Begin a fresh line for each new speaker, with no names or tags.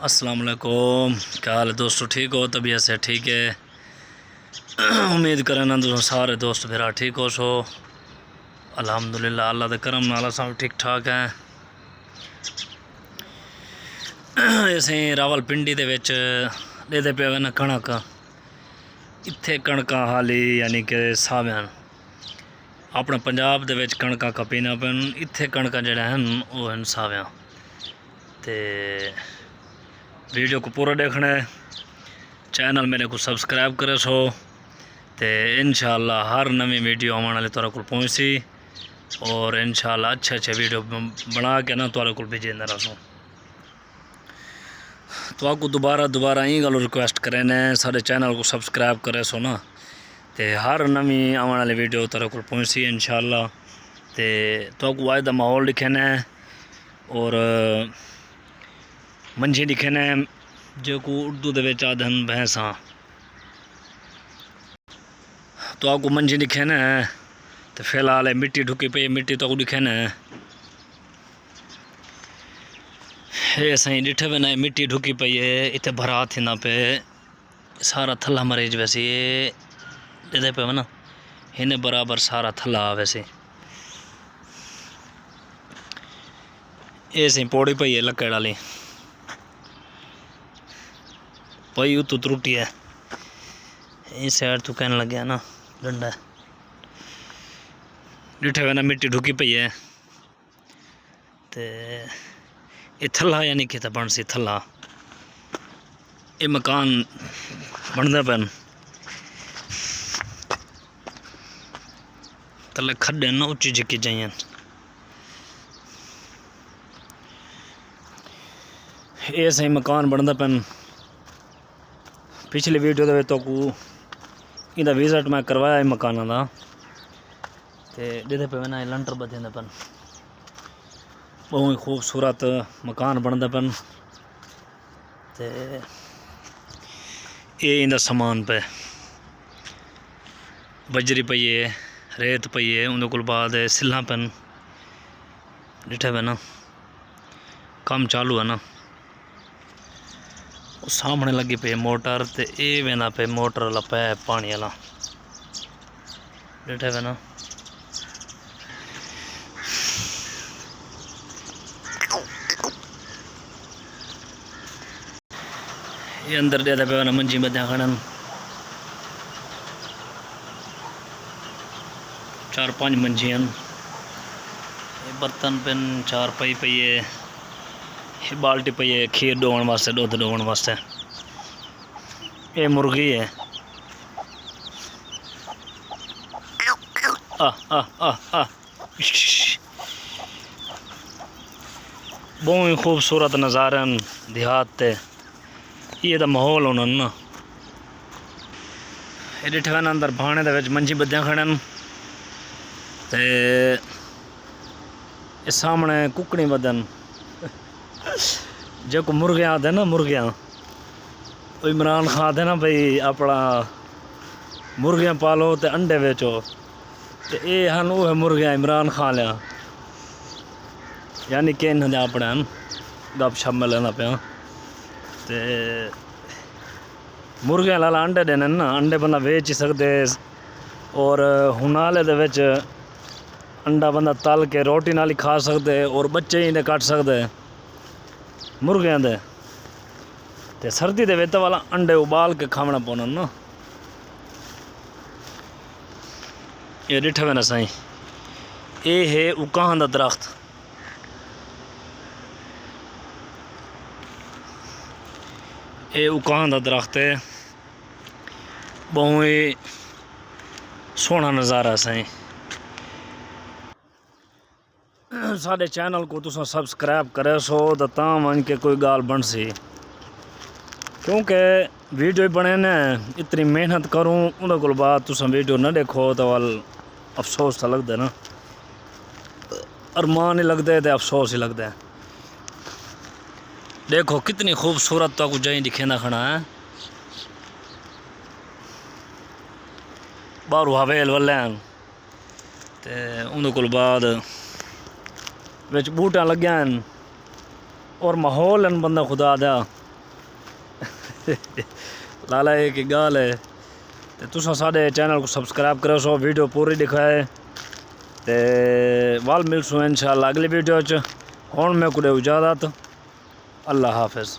अस्सलाम वालेकुम। क्या हाल है दोस्तों? ठीक हो? तबीयत से ठीक है? उम्मीद करना तुम सारे दोस्त मेरा ठीक हो सो। अल्हम्दुलिल्लाह अल्लाह दे करम नाल सब ठीक ठाक हैं। असीं रावलपिंडी दे विच लेदे पे न कणक। इत्थे कणकां हाली यानी कि सावन अपने पंजाब दे विच कणकां कपीना पैन, इत्थे कणकां जेहड़े हैं वो हैं सावन। ते वीडियो को पूरा देखना है, चैनल मेरे को सब्सक्राइब करे सो। तो इंशाअल्लाह हर नवी वीडियो आने वाली तुहारे को पहुँचती और इंशाअल्लाह अच्छे वीडियो बना के ना तुहारे को भेजेंदा रहो। तो आपको दोबारा यही गल रिक्वेस्ट करें ने सारे चैनल को सब्सक्राइब करे सो ना, तो हर नवी आने वाली वीडियो तुहारे को पहुँचती इंशाअल्लाह। तो आपको आज का माहौल लिखे ने और मंझी लिखे ने जो को उर्दू दे विच आदन भैंसा। तो आपको मंझी दिखे न, तो फिलहाल मिट्टी ढुकी पई, मिट्टी तो दिखे न ये सही डिठे भी ना मिट्टी ढुकी पई है। इतने भरा थी ना पे सारा थला मरीज वैसे ये दे पे ना इन्हें बराबर सारा थला वैसे ये सही पौड़ी पई है लकड़ वाली पई उतू त्रुटी है। इस साइड तो कहने लगे ना डंडा डिठे हुए ना मिट्टी ढुकी पई है। तो ये थला यानी कि बन सी थला ये मकान बनता पैन थले खड्डे ना उच्ची जिक्की जाइए। ये सही मकान बनता पैन। पिछली वीडियो तो इहदा विजिट मैं करवाया मकाना का, तो जिदे पे ना लंटर बदे पन बहुत ही खूबसूरत मकान बनता पन। तो ये इंदा समान पे बजरी पई है, रेत पई है, उन्हें को बाद सिल्ला पन डिठे पे ना काम चालू है ना। सामने लगी पे मोटर, तो ये वेंदा पे मोटर वाला पैप पानी वाला डिठे पे ना। ये अंदर दे पे ना मंजी बद्या खड़न 4-5 मंजी हैं। बर्तन पेन 4 पई है, बाल्टी पई है खीर डोगण वास्ते, दुध डोगण वास्ते। ये मुर्गी है आ आ आ आ बहुत ही खूबसूरत नज़ारे देहात ते ये तो माहौल होना ना। ये डिठे अंदर भाने दे विच मंजी बद्या खड़न। ते ये सामने कुकड़ी बदन जो को मुर्गियाँ आते ना, मुर्गियाँ वो इमरान खान आते ना भाई अपना मुर्गियाँ पालो तो अंडे बेचो, तो ये हैं वो है मुर्गियाँ इमरान खान लिया यानी कि इन्हें अपने हैं गप शप में लेना पे। तो मुर्गियाँ लाला अंडे देने ना, अंडे बंदा बेच ही सकते और हुनाले दे विच अंडा बंदा तल के रोटी नाल ही खा सकते और बच्चे ही कट सकते मुर्गियां दे। ते सर्दी दे विच वाला अंडे उबाल के खावना पौना ना। ये डिठे हुए ना साईं, ये है उकाहां दा दरख्त। ये उकाहां दा दरख्त है, बहुत ही सोहना नज़ारा साईं। साढ़े चैनल को तुम सब्सक्राइब करे सो तो मन के कोई गाल बन सी, क्योंकि वीडियो बने ने इतनी मेहनत करूँ उन्हें को बाद तुम वीडियो ना देखो तो वाल अफसोस तो लगता है ना, अरमान ही लगता है तो अफसोस ही लगता है। देखो कितनी खूबसूरत तो कुछ जही दिखेंदा खड़ा है बाहर हवेल वाले तो उन्हें को बाद विच बूटा लग्या और माहौल बंदा खुदा दा लाला एक गाल है ते तुसा साडे चैनल को सब्सक्राइब करो सो वीडियो पूरी दिखाए ते वाल मिलसूँ इंशाल्लाह अगली वीडियो च। हुण मैं कुछ इजाज़त, अल्लाह हाफिज़।